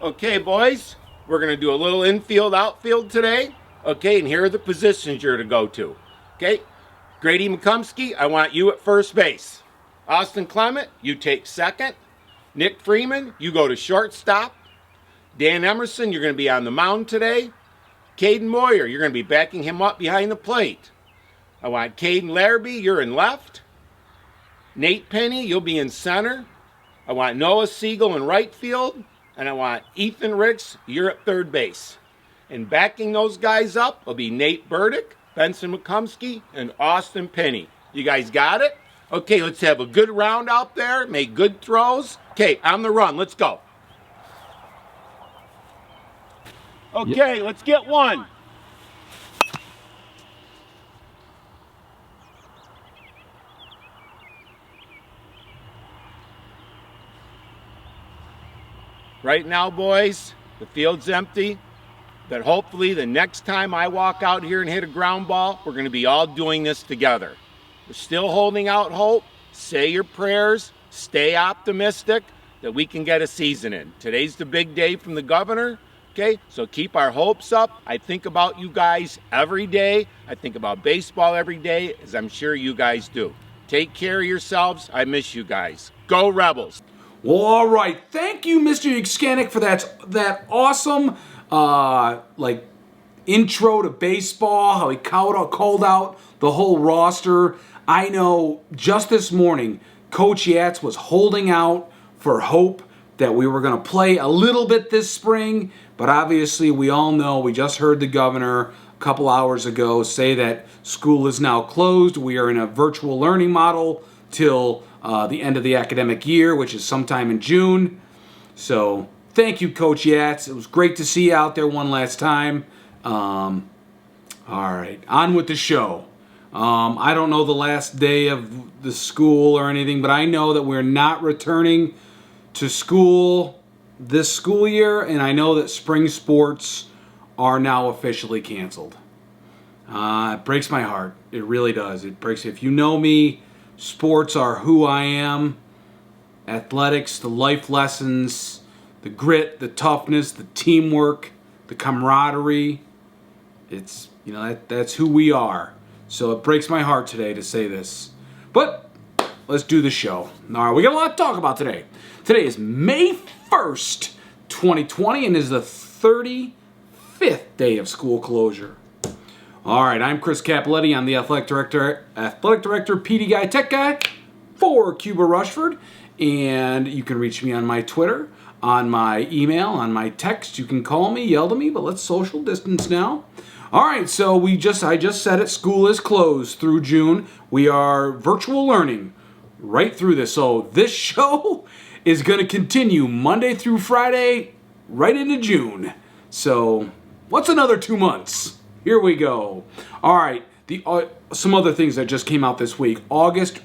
Okay, boys, we're going to do a little infield, outfield today. Okay, and here are the positions you're to go to. Okay, Grady McCumsky, I want you at first base. Austin Clement, you take second. Nick Freeman, you go to shortstop. Dan Emerson, you're going to be on the mound today. Caden Moyer, you're going to be backing him up behind the plate. I want Caden Larrabee, you're in left. Nate Penny, you'll be in center. I want Noah Siegel in right field. And I want Ethan Ricks, you're at third base. And backing those guys up will be Nate Burdick, Benson McCumsky, and Austin Penny. You guys got it? Okay, let's have a good round out there. Make good throws. Okay, on the run. Let's go. Okay, let's get one. Right now, boys, the field's empty. But hopefully the next time I walk out here and hit a ground ball, we're going to be all doing this together. We're still holding out hope. Say your prayers. Stay optimistic that we can get a season in. Today's the big day from the governor. Okay, so keep our hopes up. I think about you guys every day. I think about baseball every day, as I'm sure you guys do. Take care of yourselves. I miss you guys. Go Rebels. Well, all right. Thank you, Mr. Ykscanik, for that awesome intro to baseball, how he called out the whole roster. I know just this morning, Coach Yats was holding out for hope that we were going to play a little bit this spring, but obviously we all know, we just heard the governor a couple hours ago say that school is now closed. We are in a virtual learning model till the end of the academic year, which is sometime in June. So thank you, Coach Yats. It was great to see you out there one last time. All right, on with the show. I don't know the last day of the school or anything, but I know that we're not returning to school this school year, and I know that spring sports are now officially canceled. It breaks my heart. It really does. It breaks. If you know me, sports are who I am. Athletics, the life lessons, the grit, the toughness, the teamwork, the camaraderie. It's, that's who we are. So it breaks my heart today to say this. But let's do the show. All right, we got a lot to talk about today. Today is May 1st, 2020, and is the 35th day of school closure. All right, I'm Chris Capoletti. I'm the athletic director, PD guy, tech guy for Cuba Rushford. And you can reach me on my Twitter, on my email, on my text. You can call me, yell to me, but let's social distance now. All right, so I just said it, school is closed through June. We are virtual learning right through this. So this show is going to continue Monday through Friday right into June. So what's another 2 months? Here we go. All right, some other things that just came out this week. August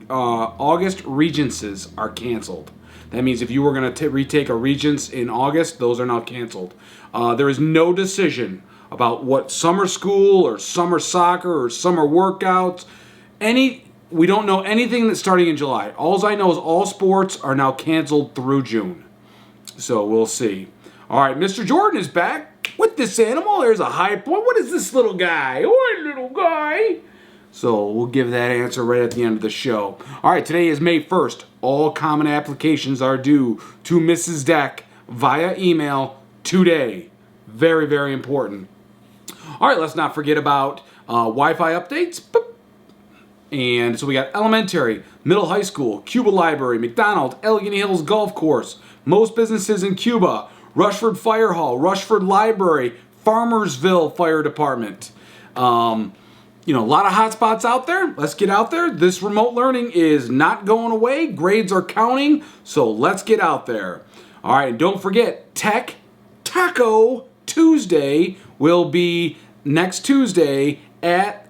Regences are canceled. That means if you were going to retake a Regents in August, those are now canceled. There is no decision about what summer school or summer soccer or summer workouts, we don't know anything that's starting in July. All I know is all sports are now canceled through June. So we'll see. All right, Mr. Jordan is back with this animal. There's a high point. What is this little guy? Oh, little guy. So we'll give that answer right at the end of the show. All right, today is May 1st. All common applications are due to Mrs. Deck via email today. Very, very important. All right, let's not forget about Wi-Fi updates. And so we got elementary, middle high school, Cuba Library, McDonald, Elegant Hills Golf Course, most businesses in Cuba, Rushford Fire Hall, Rushford Library, Farmersville Fire Department. A lot of hot spots out there. Let's get out there. This remote learning is not going away. Grades are counting, so let's get out there. All right, and don't forget, Tech Taco Tuesday will be next Tuesday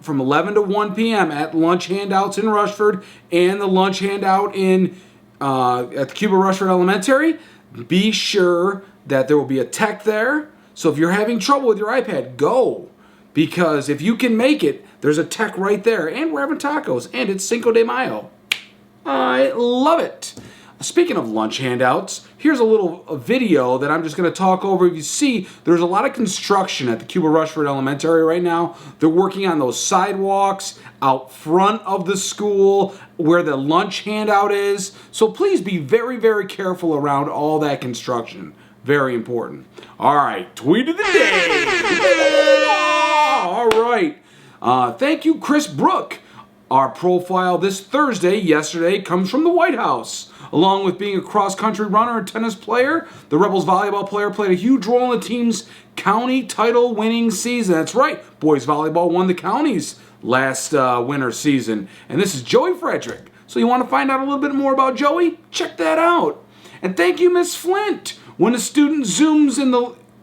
from 11 to 1 p.m. at Lunch Handouts in Rushford and the lunch handout at the Cuba Rushford Elementary. Be sure that there will be a tech there. So if you're having trouble with your iPad, go. Because if you can make it, there's a tech right there. And we're having tacos. And it's Cinco de Mayo. I love it. Speaking of lunch handouts, here's a little video that I'm just going to talk over. You see, there's a lot of construction at the Cuba Rushford Elementary right now. They're working on those sidewalks out front of the school where the lunch handout is. So please be very, very careful around all that construction. Very important. All right, tweet of the day. All right. Thank you, Chris Brook. Our profile this Thursday, yesterday, comes from the White House. Along with being a cross-country runner and tennis player, the Rebels volleyball player played a huge role in the team's county title winning season. That's right, boys volleyball won the counties last winter season. And this is Joey Frederick. So you want to find out a little bit more about Joey? Check that out. And thank you, Miss Flint. When a student zooms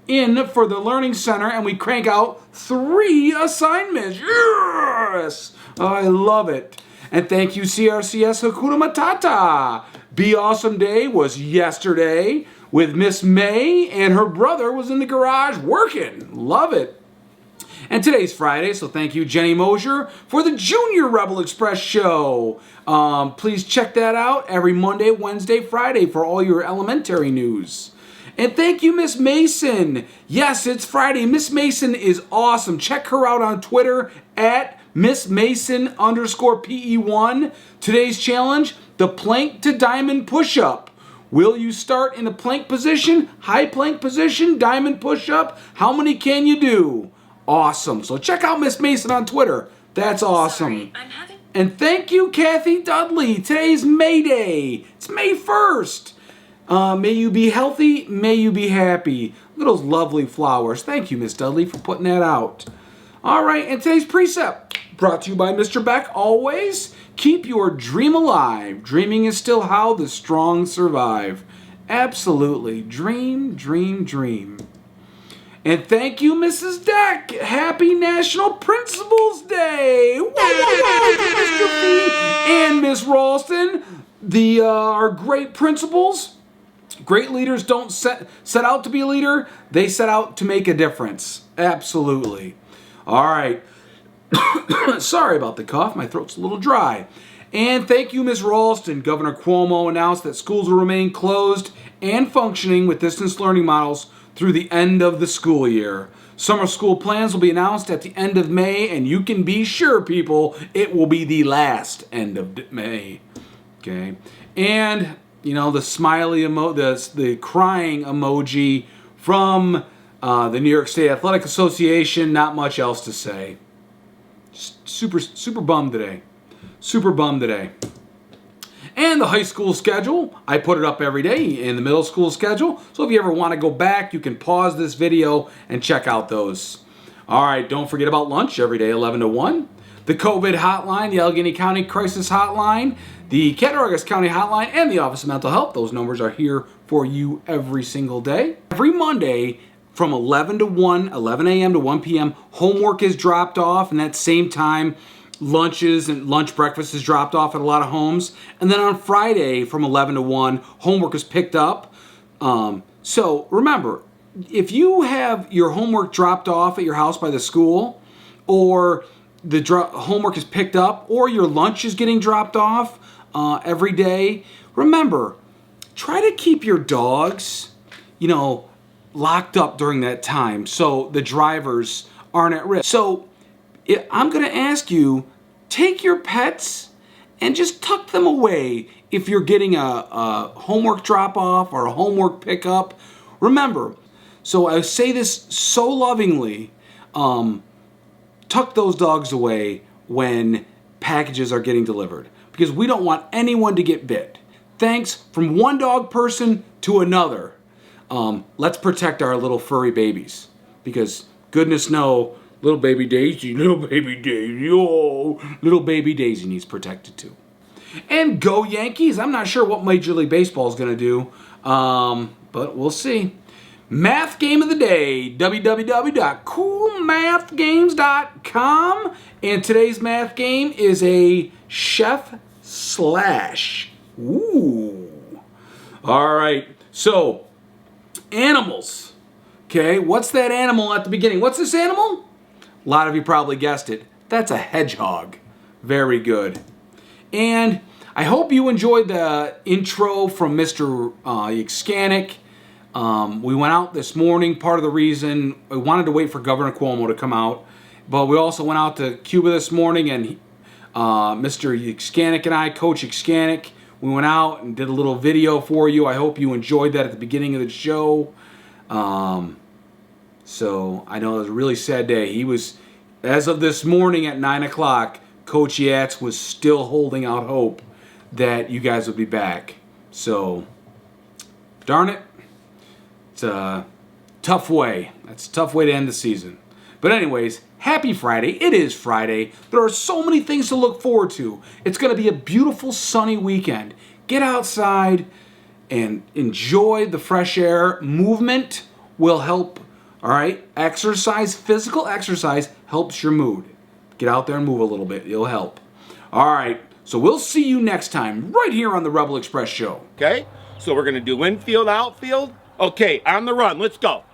in for the Learning Center and we crank out 3 assignments. Yes! I love it. And thank you, CRCS Hakuna Matata. Be Awesome Day was yesterday with Miss May, and her brother was in the garage working. Love it. And today's Friday, so thank you, Jenny Mosier, for the Junior Rebel Express show. Please check that out every Monday, Wednesday, Friday for all your elementary news. And thank you, Miss Mason. Yes, it's Friday. Miss Mason is awesome. Check her out on Twitter at Miss Mason _PE1. Today's challenge, the plank to diamond push-up. Will you start in the plank position, high plank position, diamond push-up? How many can you do? Awesome. So check out Miss Mason on Twitter. That's awesome. Sorry, And thank you, Kathy Dudley. Today's May Day. It's May 1st. May you be healthy. May you be happy. Look at those lovely flowers. Thank you, Miss Dudley, for putting that out. All right, and today's precept, brought to you by Mr. Beck, always, keep your dream alive. Dreaming is still how the strong survive. Absolutely. Dream, dream, dream. And thank you, Mrs. Deck. Happy National Principals Day. Mr. B and Miss Ralston, our great principals. Great leaders don't set out to be a leader. They set out to make a difference. Absolutely. All right. Sorry about the cough. My throat's a little dry. And thank you, Ms. Ralston. Governor Cuomo announced that schools will remain closed and functioning with distance learning models through the end of the school year. Summer school plans will be announced at the end of May, and you can be sure, people, it will be the last end of May. Okay. And, you know, the smiley the crying emoji from the New York State Athletic Association, not much else to say. Super bummed today. Super bummed today. And the high school schedule, I put it up every day in the middle school schedule. So if you ever want to go back, you can pause this video and check out those. All right, don't forget about lunch every day, 11 to 1. The COVID hotline, the Allegheny County Crisis Hotline, the Cattaraugus County Hotline, and the Office of Mental Health. Those numbers are here for you every single day. Every Monday, from 11 to 1, 11 a.m. to 1 p.m., homework is dropped off, and at the same time, lunches and lunch breakfast is dropped off at a lot of homes. And then on Friday, from 11 to 1, homework is picked up. So remember, if you have your homework dropped off at your house by the school, or the homework is picked up, or your lunch is getting dropped off every day, remember, try to keep your dogs, locked up during that time so the drivers aren't at risk. So I'm going to ask you, take your pets and just tuck them away if you're getting a homework drop-off or a homework pickup. Remember, so I say this so lovingly, tuck those dogs away when packages are getting delivered, because we don't want anyone to get bit. Thanks from one dog person to another. Let's protect our little furry babies, because goodness no, little baby Daisy, oh, little baby Daisy needs protected too. And go Yankees. I'm not sure what Major League Baseball is going to do, but we'll see. Math game of the day, www.coolmathgames.com. And today's math game is a chef slash. Ooh. All right. So, animals. Okay, what's that animal at the beginning? What's this animal? A lot of you probably guessed it. That's a hedgehog. Very good. And I hope you enjoyed the intro from Mr. Ykscanik. We went out this morning. Part of the reason we wanted to wait for Governor Cuomo to come out, but we also went out to Cuba this morning, and Mr. Ykscanik and I, Coach Ykscanik, we went out and did a little video for you. I hope you enjoyed that at the beginning of the show. So I know it was a really sad day. He was, as of this morning at 9 o'clock, Coach Yats was still holding out hope that you guys would be back. So, darn it. It's a tough way. That's a tough way to end the season. But anyways, happy Friday. It is Friday. There are so many things to look forward to. It's going to be a beautiful sunny weekend. Get outside and enjoy the fresh air. Movement will help, all right? Exercise, physical exercise helps your mood. Get out there and move a little bit. It'll help. All right. So we'll see you next time right here on the Rebel Express Show. Okay? So we're going to do infield, outfield. Okay, on the run. Let's go.